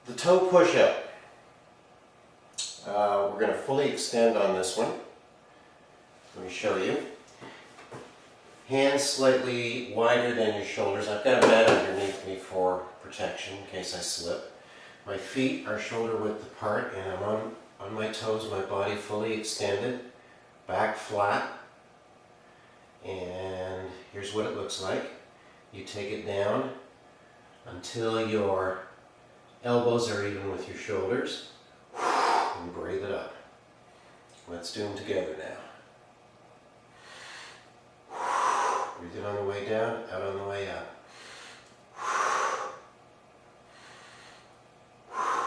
The toe push-up. We're going to fully extend on this one. Let me show you. Hands slightly wider than your shoulders. I've got a mat underneath me for protection in case I slip. My feet are shoulder width apart and I'm on my toes, my body fully extended, back flat. And here's what it looks like. You take it down until your elbows are even with your shoulders and breathe it up. Let's do them together now. Breathe it on the way down, out on the way up.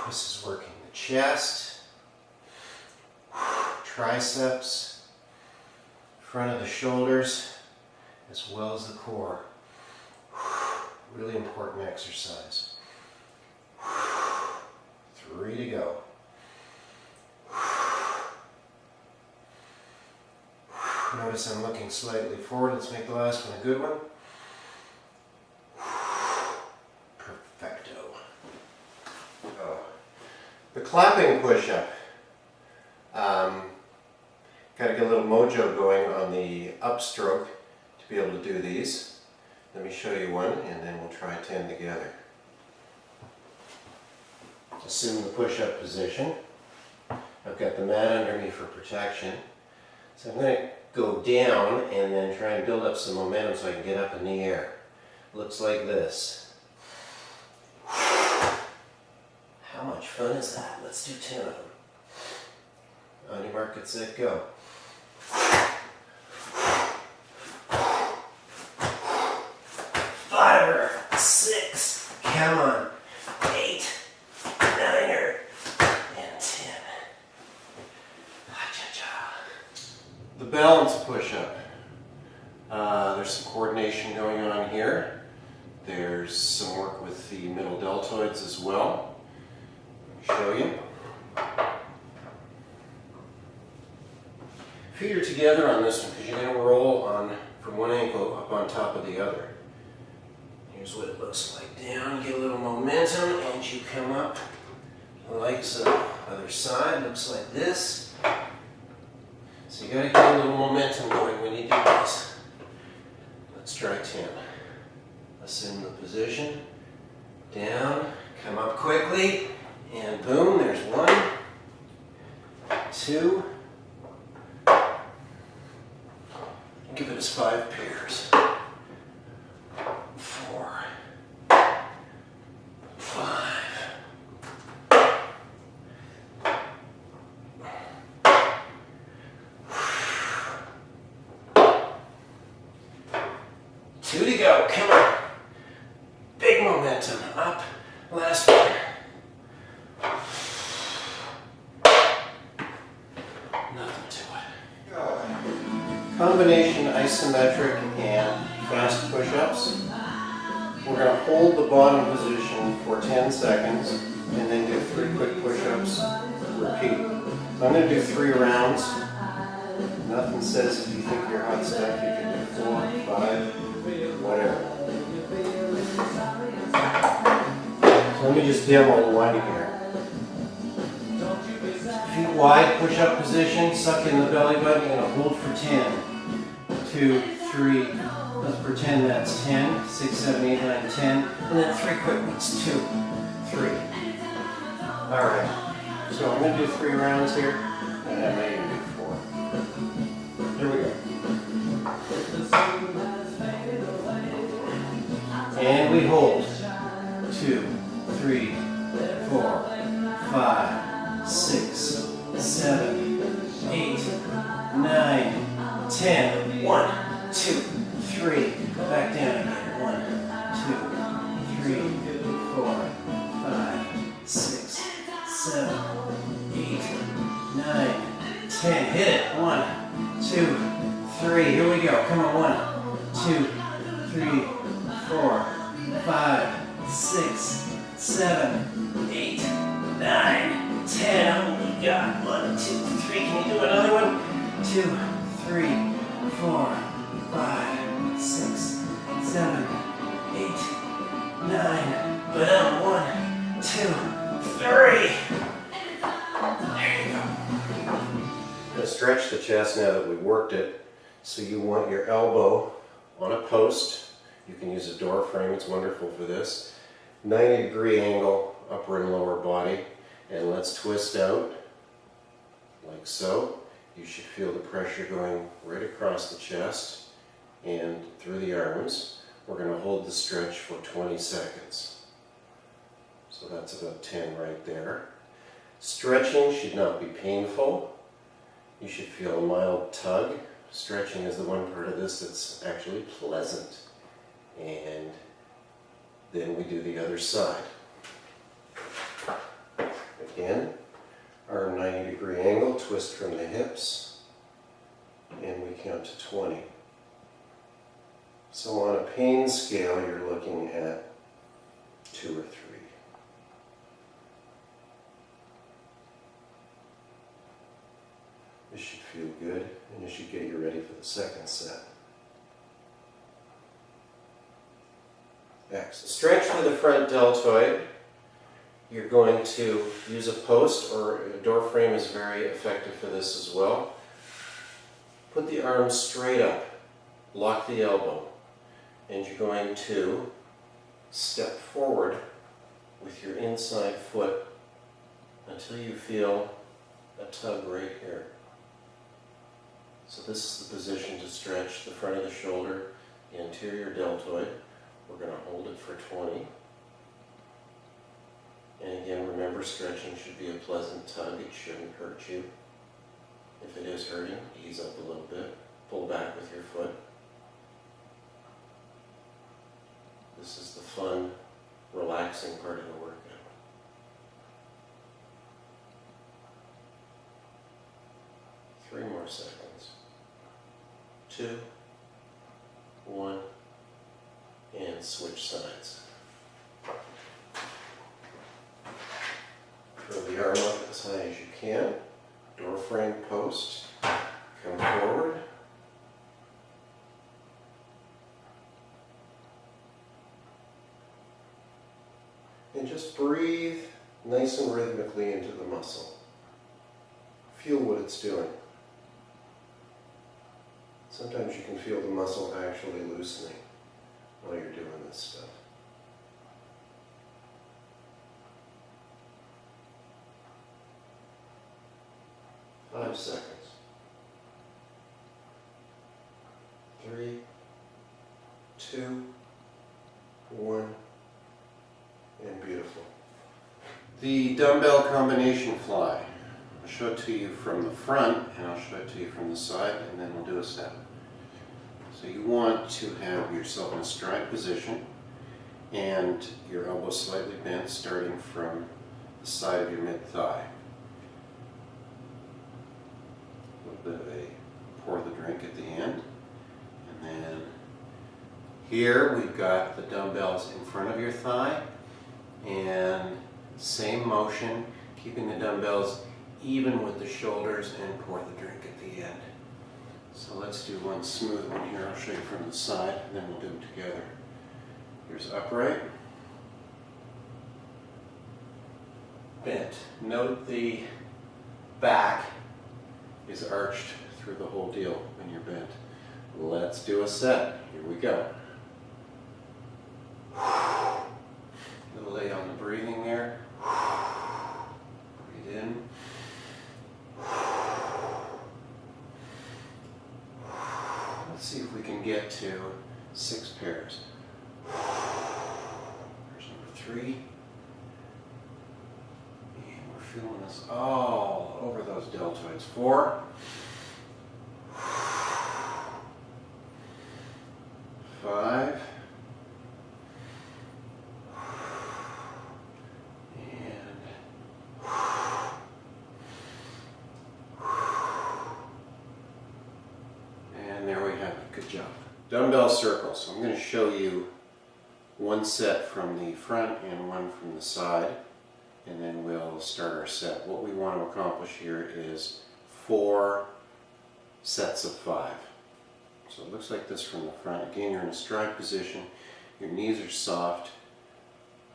This is working the chest, triceps, front of the shoulders, as well as the core. Really important exercise. 3 to go. Notice I'm looking slightly forward. Let's make the last one a good one. Perfecto. Oh. The clapping push-up. Got to get a little mojo going on the upstroke to be able to do these. Let me show you one and then we'll try 10 together. Assume the push-up position. I've got the mat under me for protection. So I'm going to go down and then try and build up some momentum so I can get up in the air. Looks like this. How much fun is that? Let's do 10 of them. On your mark, get set, go. 5, 6, come on, 8, 9, and 10. Cha-cha. The balance push-up. There's some coordination going on here. There's some work with the middle deltoids as well. Let me show you. Feet are together on this one because you're going to roll on from one ankle up on top of the other. Here's what it looks like. Down, get a little momentum, and you come up. Like so. Other side looks like this. So you got to get a little momentum going when you do this. Let's try 10. Assume the position. Down, come up quickly, and boom, there's 1, 2. Give it as 5 pairs. 4, 5. Two to go. Come on. Big momentum. Up. Last one. Nothing to it. Combination isometric and fast push-ups. We're going to hold the bottom position for 10 seconds and then do 3 quick push-ups. Repeat. So I'm going to do 3 rounds. Nothing says if you think you're hot stuff, you can do 4, 5, whatever. So let me just demo one here. Feet wide, push-up position, suck in the belly button, you're going to hold for 10. 2, 3, let's pretend that's 10, 6, 7, 8, 9, 10, and then 3 quick ones, 2, 3. Alright, so I'm going to do 3 rounds here, and I may even do 4. Here we go. And we hold. 2, 3, 4, 5, 6, 7, 8, 9, 10. 1, 2, 3. Back down again. 1, 2, 3, 4, 5, 6, 7, 8, 9, 10. Hit it. 1, 2, 3. Here we go. Come on. 1, 2, 3, 4, 5, 6, 7, 8, 9, 10. Oh my God. 1, 2, 3. Can you do another one? 2, 3, 4, 5, 6, 7, 8, 9. But 1, 2, 3. There you go. I'm going to stretch the chest now that we've worked it. So you want your elbow on a post. You can use a door frame, it's wonderful for this. 90-degree angle, upper and lower body. And let's twist out like so. You should feel the pressure going right across the chest and through the arms. We're going to hold the stretch for 20 seconds. So that's about 10 right there. Stretching should not be painful. You should feel a mild tug. Stretching is the one part of this that's actually pleasant. And then we do the other side. Again, arm 90-degree angle, twist from the hips, and we count to 20. So on a pain scale, you're looking at 2 or 3. This should feel good, and this should get you ready for the second set. Excellent. Stretch through the front deltoid. You're going to use a post, or a door frame is very effective for this as well. Put the arms straight up, lock the elbow, and you're going to step forward with your inside foot until you feel a tug right here. So this is the position to stretch the front of the shoulder, the anterior deltoid. We're going to hold it for 20. And again, remember, stretching should be a pleasant tug. It shouldn't hurt you. If it is hurting, ease up a little bit. Pull back with your foot. This is the fun, relaxing part of the workout. Three more seconds. 2, 1, and switch sides. Throw the arm up as high as you can. Door frame post. Come forward. And just breathe nice and rhythmically into the muscle. Feel what it's doing. Sometimes you can feel the muscle actually loosening while you're doing this stuff. Five seconds. 3, 2, 1, and beautiful. The dumbbell combination fly. I'll show it to you from the front, and I'll show it to you from the side, and then we'll do a step. So you want to have yourself in a stride position, and your elbow slightly bent, starting from the side of your mid-thigh. A little bit of a pour the drink at the end, and then here we've got the dumbbells in front of your thigh, and same motion, keeping the dumbbells even with the shoulders, and pour the drink at the end. So let's do one smooth one here. I'll show you from the side, and then we'll do them together. Here's upright. Bent. Note the back is arched through the whole deal when you're bent. Let's do a set. Here we go. Little lay on the breathing there. Breathe in. Let's see if we can get to 6 pairs. Here's number 3. And we're feeling this all over those deltoids. 4. 5. And there we have it. Good job. Dumbbell circles. I'm going to show you one set from the front and one from the side, and then we'll start our set. What we want to accomplish here is 4 sets of 5. So it looks like this from the front. Again, you're in a stride position. Your knees are soft,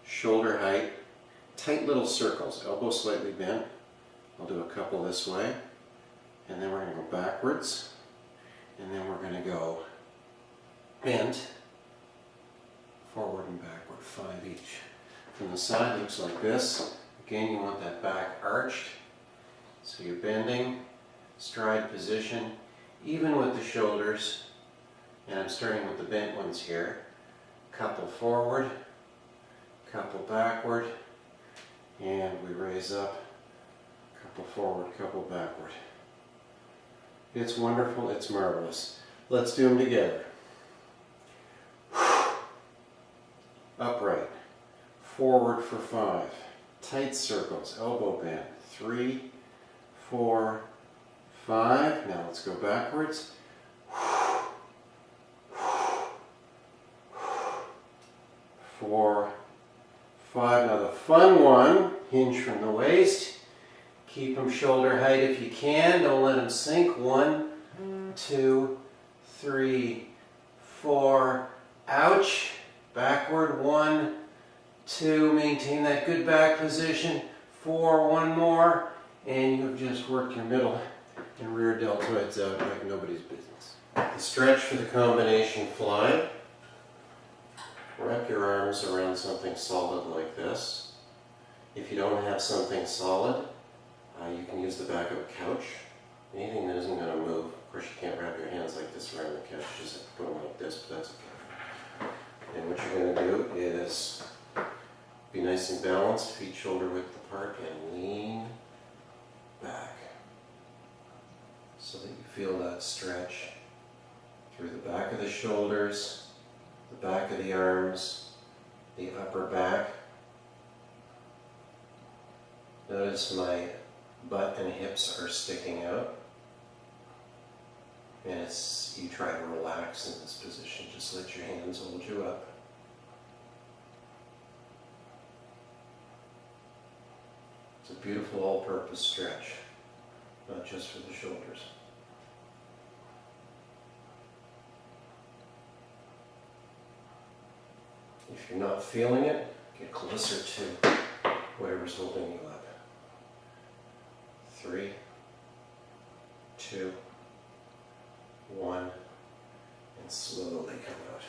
shoulder height, tight little circles, elbow slightly bent. I'll do a couple this way, and then we're going to go backwards, and then we're going to go bent, forward and backward, 5 each. From the side, it looks like this. Again, you want that back arched, so you're bending, stride position, even with the shoulders, and I'm starting with the bent ones here. Couple forward, couple backward, and we raise up, couple forward, couple backward. It's wonderful, it's marvelous. Let's do them together. Upright, forward for 5, tight circles, elbow bend, 3, 4, 5. Now let's go backwards. 4, 5. Now the fun one, hinge from the waist. Keep them shoulder height if you can. Don't let them sink. 1, 2, 3, 4. Ouch. Backward. 1, 2. Maintain that good back position. 4. One more. And you've just worked your middle and rear deltoids out like nobody's business. The stretch for the combination fly. Wrap your arms around something solid like this. If you don't have something solid, you can use the back of a couch. Anything that isn't going to move. Of course, you can't wrap your hands like this around the couch. You just have to put them like this, but that's okay. And what you're going to do is be nice and balanced, feet shoulder width apart, and lean back so that you feel that stretch through the back of the shoulders, the back of the arms, the upper back. Notice my butt and hips are sticking out. And as you try to relax in this position, just let your hands hold you up. It's a beautiful all-purpose stretch, not just for the shoulders. If you're not feeling it, get closer to whatever's holding you up. 3, 2, 1, and slowly come out.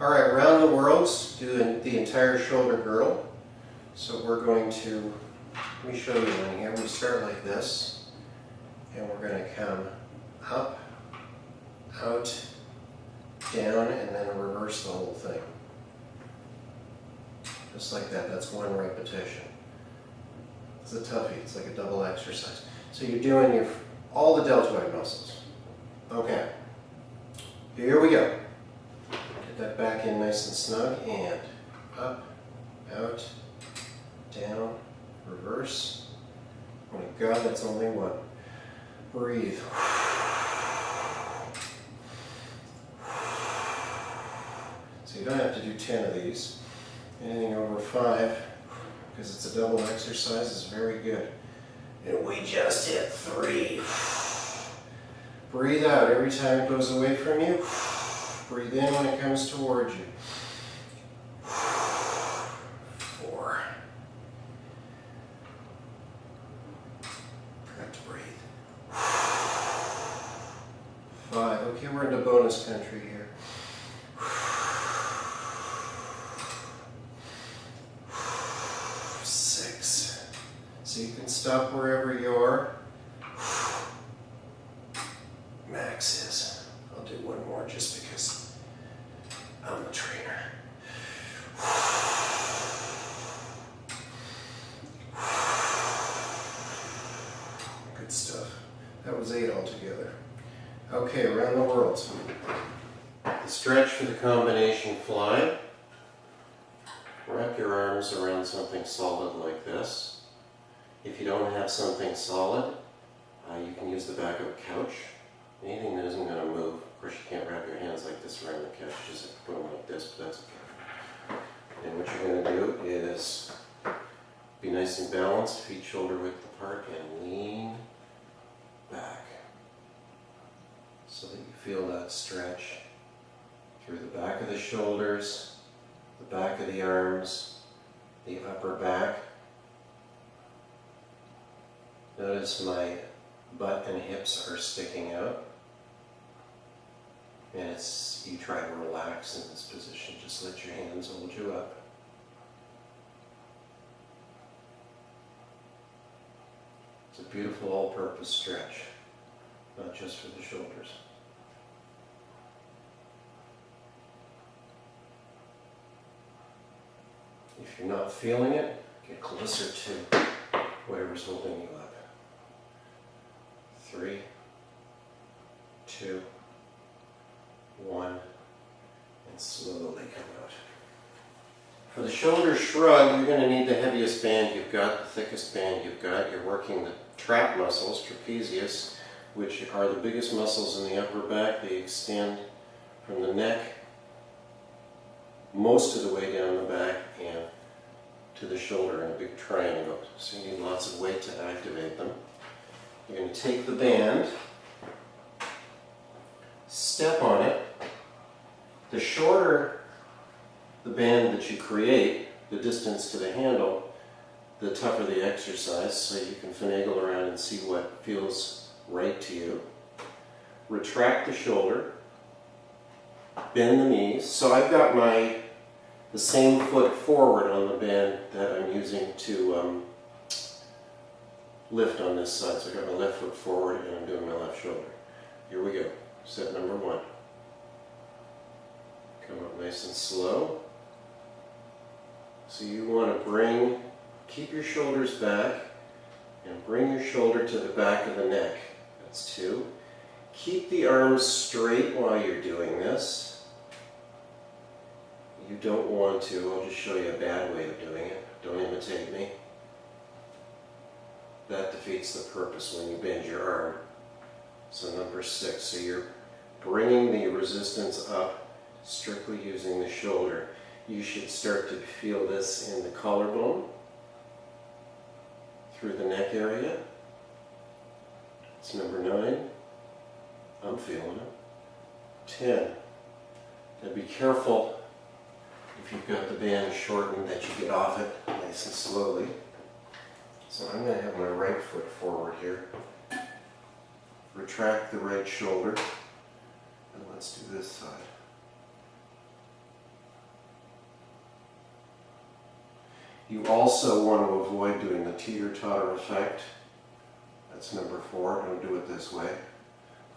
All right, round the world, do the entire shoulder girdle. So we're going to, let me show you one here. We start like this, and we're going to come up, out, down, and then reverse the whole thing. Just like that. That's one repetition. It's a toughie. It's like a double exercise. So you're doing all the deltoid muscles. Okay. Here we go. Get that back in nice and snug, and up, out, down, reverse. Oh my God, that's only one. Breathe. So you don't have to do 10 of these. Anything over 5, because it's a double exercise, is very good. And we just hit 3. Breathe out every time it goes away from you. Breathe in when it comes towards you. 4. Forgot to breathe. 5. Okay, we're into bonus country here. 6. So you can stop wherever you are. Max is. I'll do one more just because I'm the trainer. Good stuff. That was 8 altogether. Okay, around the world. The stretch for the combination fly. Wrap your arms around something solid like this. If you don't have something solid, you can use the back of a couch. Anything that isn't going to move. Of course, you can't wrap your hands like this around the couch. You just have to put them like this, but that's okay. And what you're going to do is be nice and balanced, feet shoulder width apart, and lean back so that you feel that stretch through the back of the shoulders, the back of the arms, the upper back. Notice my butt and hips are sticking out. And you try to relax in this position. Just let your hands hold you up. It's a beautiful all-purpose stretch, not just for the shoulders. If you're not feeling it, get closer to whatever's holding you up. 3, 2, 1, and slowly come out. For the shoulder shrug, you're going to need the heaviest band you've got, the thickest band you've got. You're working the trap muscles, trapezius, which are the biggest muscles in the upper back. They extend from the neck most of the way down the back and to the shoulder in a big triangle. So you need lots of weight to activate them. You're going to take the band, step on it. The shorter the band that you create, the distance to the handle, the tougher the exercise, so you can finagle around and see what feels right to you. Retract the shoulder, bend the knees. So I've got the same foot forward on the band that I'm using to lift on this side. So I've got my left foot forward and I'm doing my left shoulder. Here we go. Set number 1. Come up nice and slow. So you want to keep your shoulders back and bring your shoulder to the back of the neck. That's 2. Keep the arms straight while you're doing this. You don't want to, I'll just show you a bad way of doing it. Don't imitate me. That defeats the purpose when you bend your arm. So number 6, so you're bringing the resistance up strictly using the shoulder. You should start to feel this in the collarbone, through the neck area. It's number 9. I'm feeling it. 10. Now be careful if you've got the band shortened that you get off it nice and slowly. So I'm going to have my right foot forward here. Retract the right shoulder. And let's do this side. You also want to avoid doing the teeter-totter effect. That's number 4. I'm going to do it this way.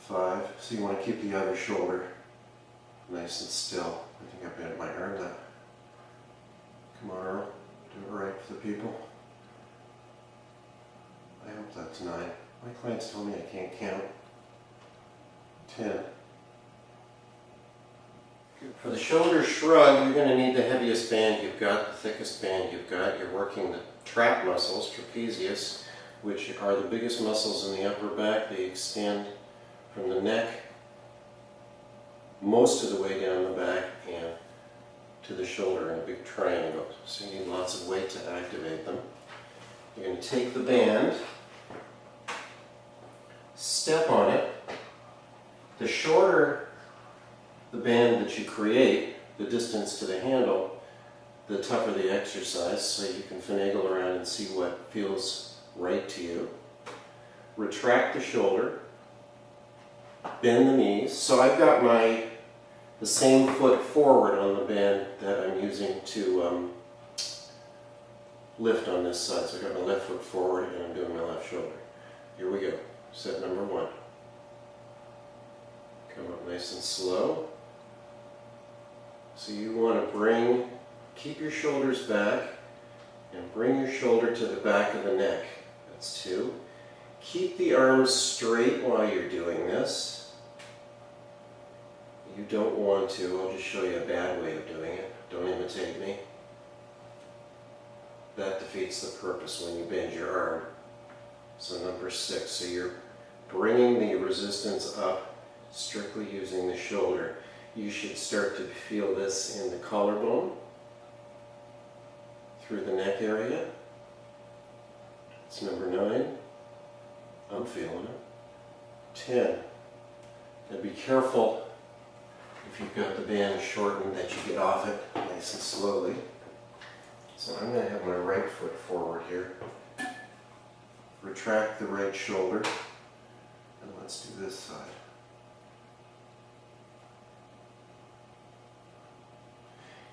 5. So you want to keep the other shoulder nice and still. I think I bent my arm that. Come on, Earl. Do it right for the people. I hope that's 9. My clients tell me I can't count. 10. For the shoulder shrug, you're going to need the heaviest band you've got, the thickest band you've got. You're working the trap muscles, trapezius, which are the biggest muscles in the upper back. They extend from the neck most of the way down the back and to the shoulder in a big triangle. So you need lots of weight to activate them. You're going to take the band, step on it. The shorter the band that you create, the distance to the handle, the tougher the exercise, so you can finagle around and see what feels right to you. Retract the shoulder, bend the knees. So I've got the same foot forward on the band that I'm using to lift on this side. So I've got my left foot forward and I'm doing my left shoulder. Here we go. Set number 1. Come up nice and slow. So you want to keep your shoulders back and bring your shoulder to the back of the neck. That's 2. Keep the arms straight while you're doing this. You don't want to, I'll just show you a bad way of doing it. Don't imitate me. That defeats the purpose when you bend your arm. So number 6, so you're bringing the resistance up strictly using the shoulder. You should start to feel this in the collarbone, through the neck area. It's number 9. I'm feeling it. 10. Now be careful if you've got the band shortened that you get off it nice and slowly. So I'm going to have my right foot forward here. Retract the right shoulder. And let's do this side.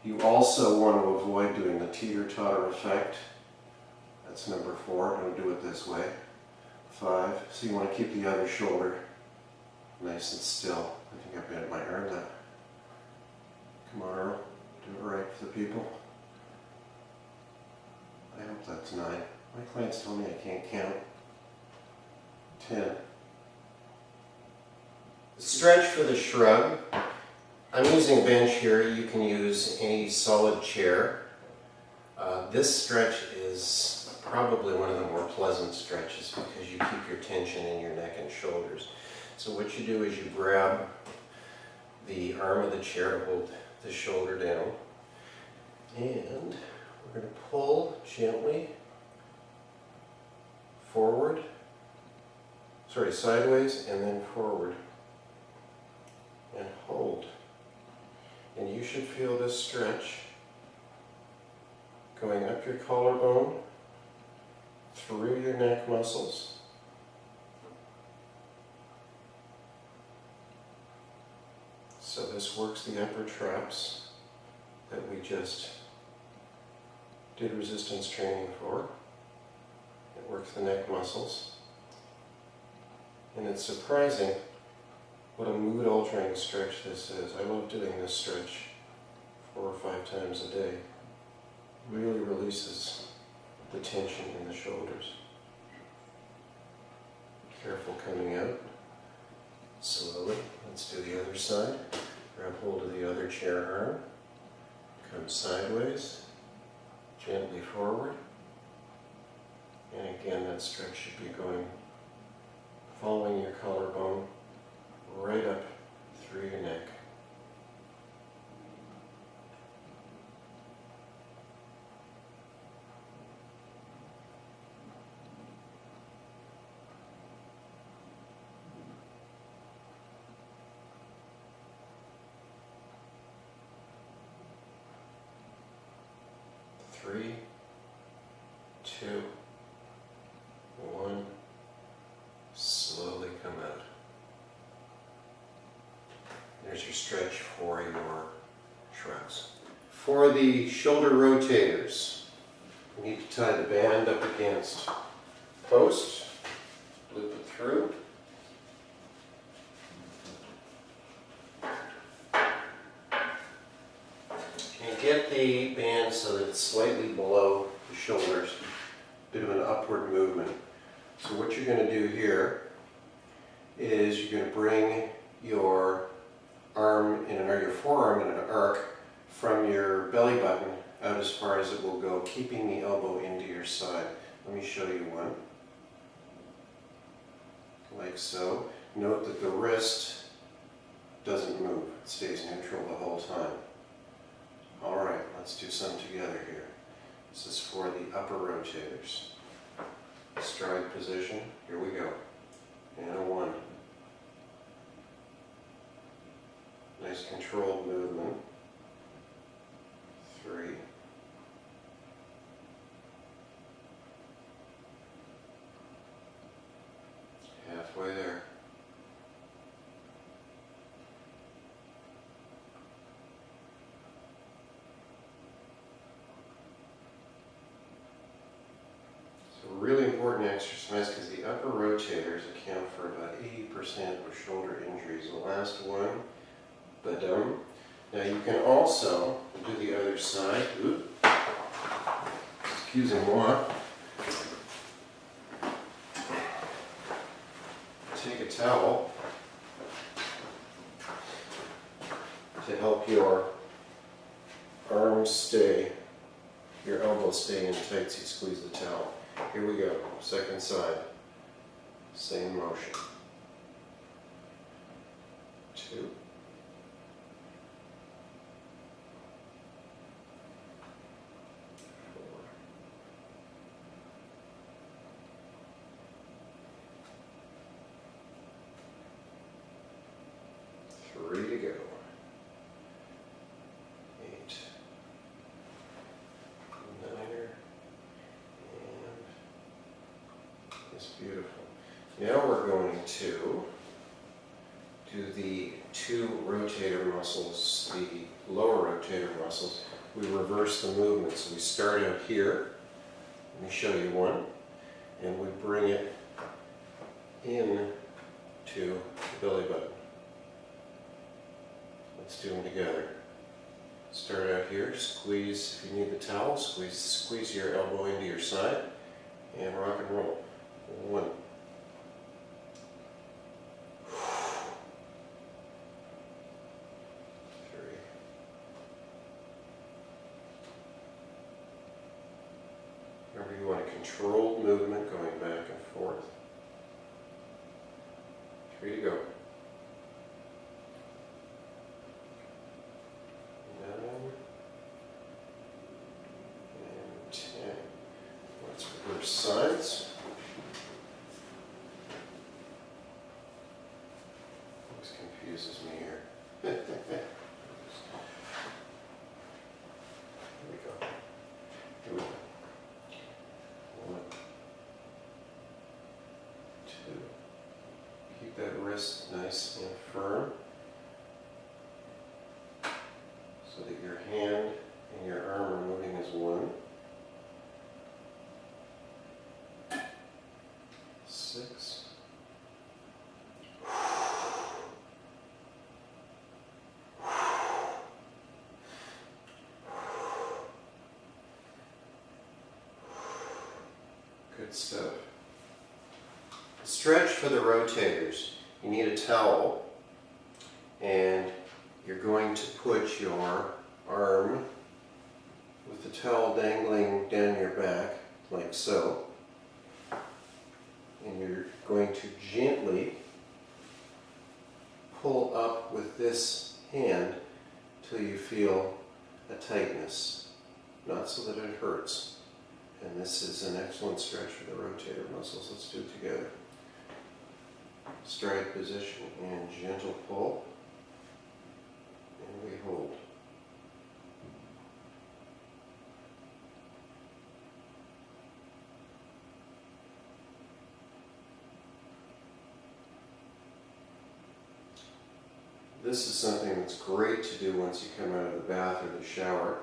You also want to avoid doing the teeter-totter effect. That's number 4. Don't do it this way. 5. So you want to keep the other shoulder nice and still. I think I might earn that. Come on, Earl. Do it right for the people. I hope that's 9. My clients tell me I can't count. 10. Stretch for the shrug. I'm using a bench here. You can use any solid chair. This stretch is probably one of the more pleasant stretches because you keep your tension in your neck and shoulders. So what you do is you grab the arm of the chair to hold the shoulder down, and we're going to pull gently forward, sideways, and then forward, and hold. And you should feel this stretch going up your collarbone, through your neck muscles, so this works the upper traps that we just did resistance training for. It works the neck muscles. And it's surprising what a mood altering stretch this is. I love doing this stretch 4 or 5 times a day. It really releases the tension in the shoulders. Careful coming out. Slowly. Let's do the other side. Grab hold of the other chair arm. Come sideways. Gently forward. And again, that stretch should be going, following your collarbone, right up through your neck. Three, 2, 1, slowly come out. There's your stretch for your shrugs. For the shoulder rotators, you need to tie the band up against post, loop it through. And get the band so that it's slightly below the shoulders, a bit of an upward movement. So what you're going to do here is you're going to bring your arm in your forearm in an arc from your belly button out as far as it will go, keeping the elbow into your side. Let me show you one. Like so. Note that the wrist doesn't move. It stays neutral the whole time. Alright, let's do some together here. This is for the upper rotators. Stride position. Here we go. And a 1. Nice controlled movement. 3. Halfway there. Really important exercise because the upper rotators account for about 80% of shoulder injuries. The last one, badum. Now you can also do the other side. Excusez-moi. Take a towel to help your arms stay, your elbows stay in tight, so you squeeze the towel. Here we go, second side, same motion. 2. 4. 3 to go. 8. 9. Now we're going to do the two rotator muscles, the lower rotator muscles. We reverse the movement. So we start out here. Let me show you one. And we bring it in to the belly button. Let's do them together. Start out here, squeeze, if you need the towel, squeeze your elbow into your side, and rock and roll. 1. Remember, you want a controlled movement going back and forth. 3 to go. 9 and 10. Let's reverse sides. This confuses me here. Here we go. Here we go. 1, 2. Keep that wrist nice and firm so that your hand and your arm are moving as one. 6. Good stuff. Stretch for the rotators. You need a towel, and you're going to put your arm with the towel dangling down your back, like so. And you're going to gently pull up with this hand till you feel a tightness, not so that it hurts. And this is an excellent stretch for the rotator muscles. Let's do it together. Stride position and gentle pull. And we hold. This is something that's great to do once you come out of the bath or the shower.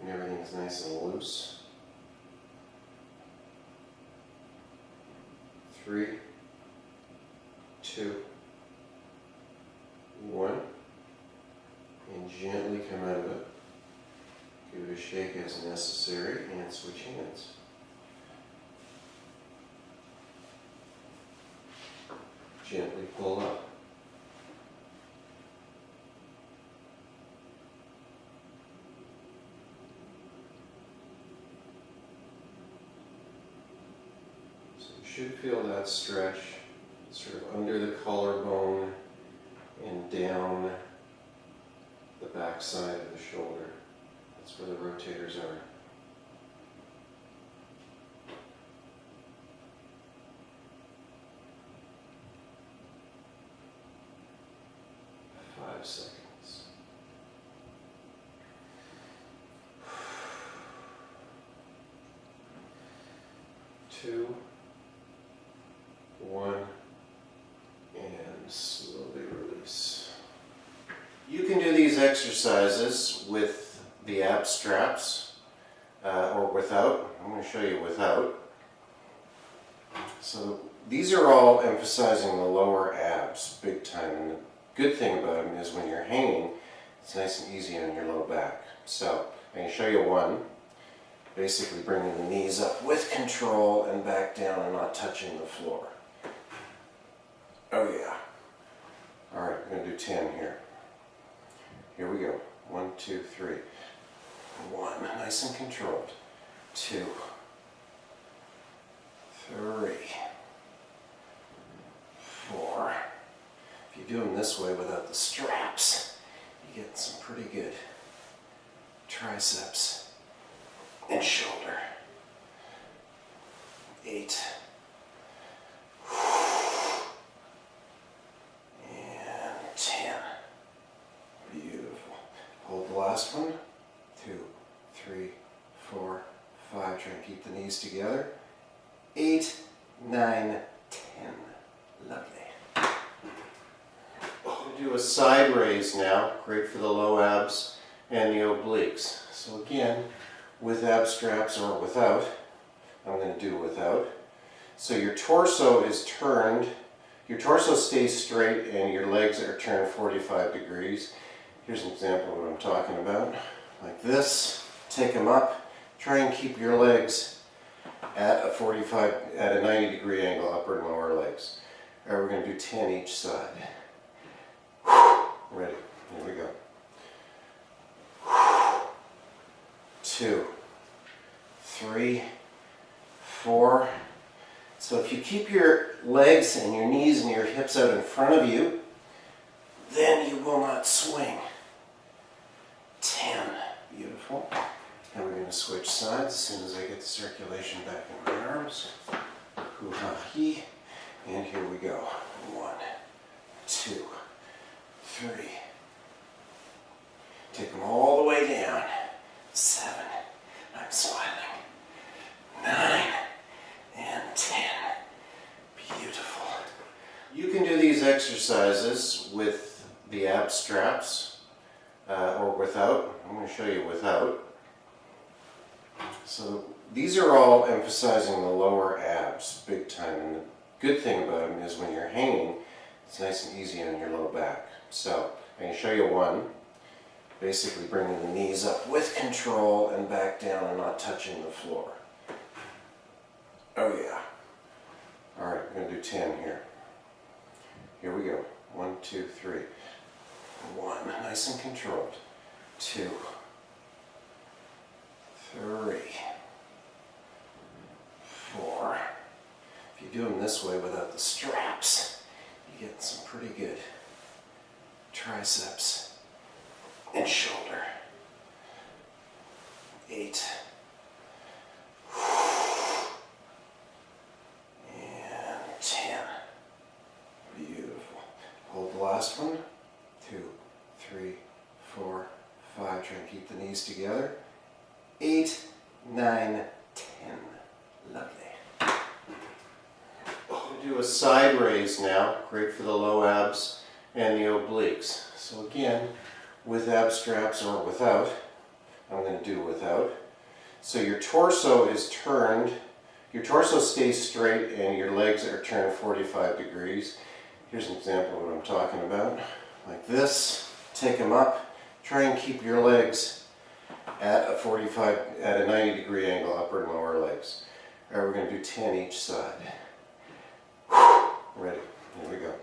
And everything is nice and loose. 3, 2, 1. And gently come out of it. Give it a shake as necessary and switch hands. Gently pull up. So you should feel that stretch sort of under the collarbone and down the back side of the shoulder. That's where the rotators are. Seconds. 2, 1, and slowly release. You can do these exercises with the ab straps or without. I'm going to show you without. So these are all emphasizing the lower abs big time. And the good thing about them is when you're hanging, it's nice and easy on your low back. So I can show you one. Basically bringing the knees up with control and back down and not touching the floor. Oh yeah. Alright, we're going to do 10 here. Here we go. 1, 2, 3. 1, nice and controlled. 2, 3, 4. If you do them this way without the straps, you get some pretty good triceps and shoulder. 8. And 10. Beautiful. Hold the last one. 2, 3, 4, 5. Try and keep the knees together. 8, 9, 10. Lovely. We'll do a side raise now. Great for the low abs and the obliques. So again, with ab straps or without. I'm going to do without. So your torso is turned. Your torso stays straight and your legs are turned 45 degrees. Here's an example of what I'm talking about. Like this. Take them up. Try and keep your legs at a 90 degree angle, upper and lower legs. All right, we're going to do 10 each side. Ready. Here we go. 2, 3, 4. So if you keep your legs and your knees and your hips out in front of you, then you will not swing. 10. Beautiful. And we're going to switch sides as soon as I get the circulation back in my arms. Hoo-ha-hee. And here we go. 1, 2, 3. Take them all the way down. 7. I'm smiling. 9 and 10. Beautiful. You can do these exercises with the ab straps or without. I'm going to show you without. So these are all emphasizing the lower abs big time. And the good thing about them is when you're hanging, it's nice and easy on your low back. So I'm going to show you one. Basically bringing the knees up with control and back down and not touching the floor. Oh yeah. All right, we're going to do 10 here. Here we go. 1, 2, 3. 1, nice and controlled. 2, 3, 4. If you do them this way without the straps, you get some pretty good triceps and shoulder. 8. And 10. Beautiful. Hold the last one. 2, 3, 4, 5. Try and keep the knees together. 8, 9, 10. Lovely. We'll do a side raise now. Great for the low abs and the obliques. So again, with ab straps or without. I'm going to do without. So your torso is turned. Your torso stays straight and your legs are turned 45 degrees. Here's an example of what I'm talking about. Like this. Take them up. Try and keep your legs at a 90 degree angle, upper and lower legs. All right, we're going to do 10 each side. Ready. Here we go.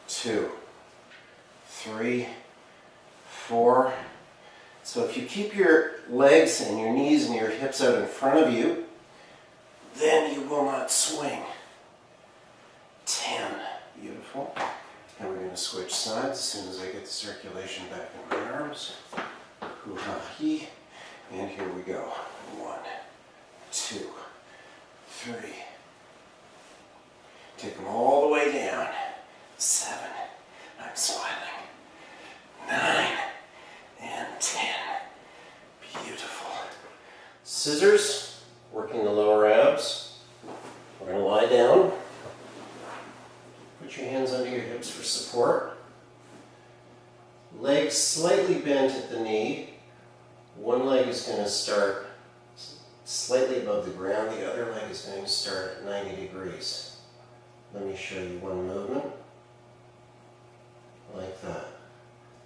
2, 3, 4. So if you keep your legs and your knees and your hips out in front of you, then you will not swing. 10. Beautiful. And we're going to switch sides as soon as I get the circulation back in my arms. Hoo-ha-hee. And here we go. 1, 2, 3. Take them all the way down. 7. I'm smiling. 9 and 10. Beautiful. Scissors, working the lower abs. We're going to lie down. Put your hands under your hips for support. Legs slightly bent at the knee. One leg is going to start slightly above the ground. The other leg is going to start at 90 degrees. Let me show you one movement. Like that.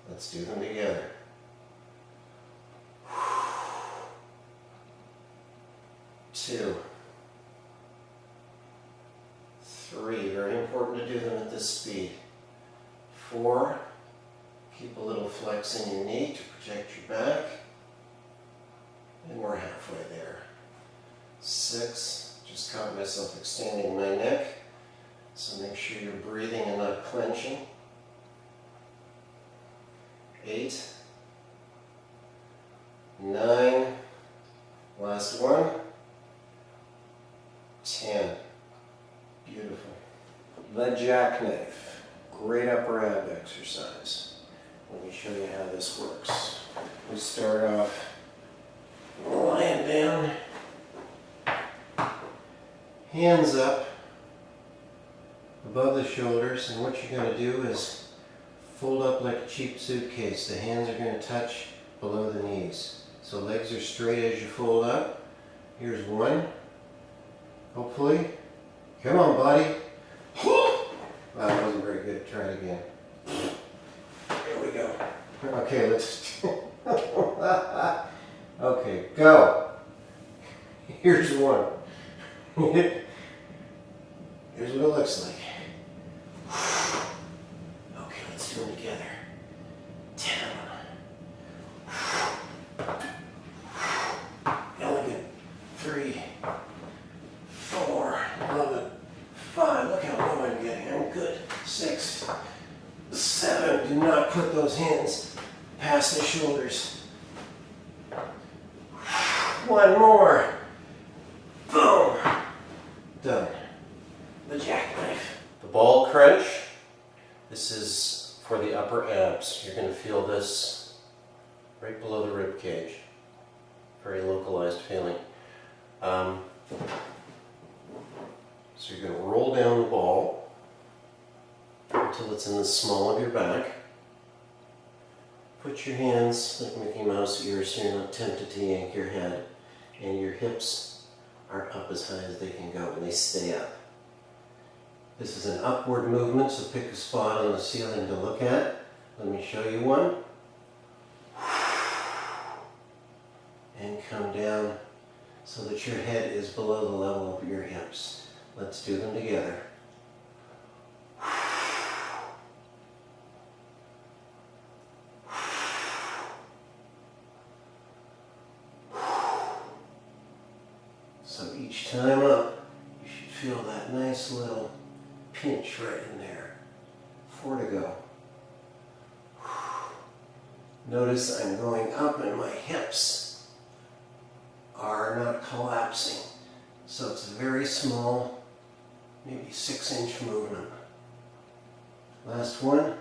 Let's do them together. 2, 3. Very important to do them at this speed. 4. Keep a little flex in your knee to protect your back. And we're halfway there. 6. Just caught myself extending my neck. So make sure you're breathing and not clenching. 8, 9, last one, 10. Beautiful. The jackknife, great upper ab exercise. Let me show you how this works. We start off lying down Hands up above the shoulders, and what you're going to do is fold up like a cheap suitcase. The hands are going to touch below the knees. So legs are straight as you fold up. Here's one. Hopefully. Come on, buddy. Wow, that wasn't very good. Try it again. Here we go. Okay, let's... Okay, go. Here's one. Here's what it looks like. Okay, let's do them together. 10. Elegant. 3, 4, love it. 5, look how low I'm getting. I'm good. 6, 7. Do not put those hands past the shoulders. 1 more. Boom. Done. The jackknife. The ball crunch. This is for the upper abs. You're going to feel this right below the rib cage. Very localized feeling. So you're going to roll down the ball until it's in the small of your back. Put your hands like Mickey Mouse ears so you're not tempted to yank your head, and your hips are up as high as they can go, and they stay up. This is an upward movement, so pick a spot on the ceiling to look at. Let me show you one. And come down so that your head is below the level of your hips. Let's do them together. So each time up, you should feel that nice little pinch right in there. 4 to go. Notice I'm going up and my hips are not collapsing. So it's a very small, maybe 6-inch movement. Last one.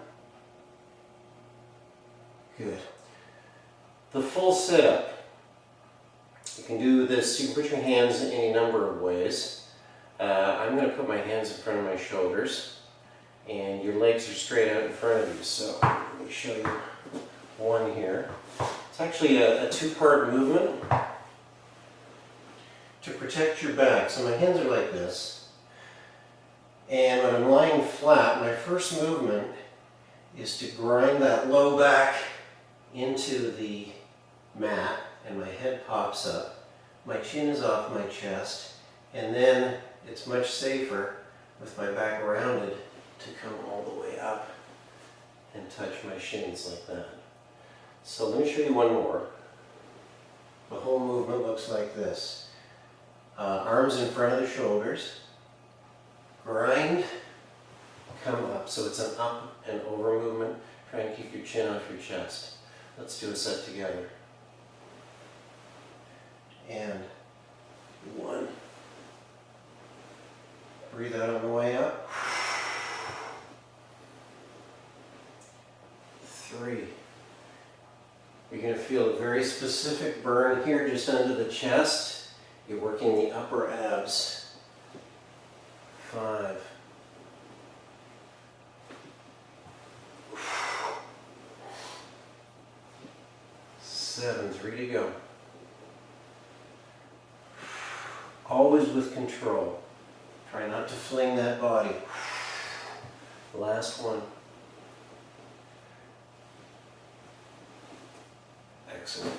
Good. The full sit-up. You can do this, you can put your hands in any number of ways. I'm going to put my hands in front of my shoulders, and your legs are straight out in front of you. So let me show you one here. It's actually a 2-part movement to protect your back. So my hands are like this, and when I'm lying flat, my first movement is to grind that low back into the mat, and my head pops up. My chin is off my chest, and then it's much safer with my back rounded to come all the way up and touch my shins like that. So let me show you one more. The whole movement looks like this. Arms in front of the shoulders, grind, come up. So it's an up and over movement. Try and keep your chin off your chest. Let's do a set together. And 1. Breathe out on the way up. 3. You're going to feel a very specific burn here just under the chest. You're working the upper abs. 5. 7. 3 to go. Always with control. Try not to fling that body. Last one. Excellent.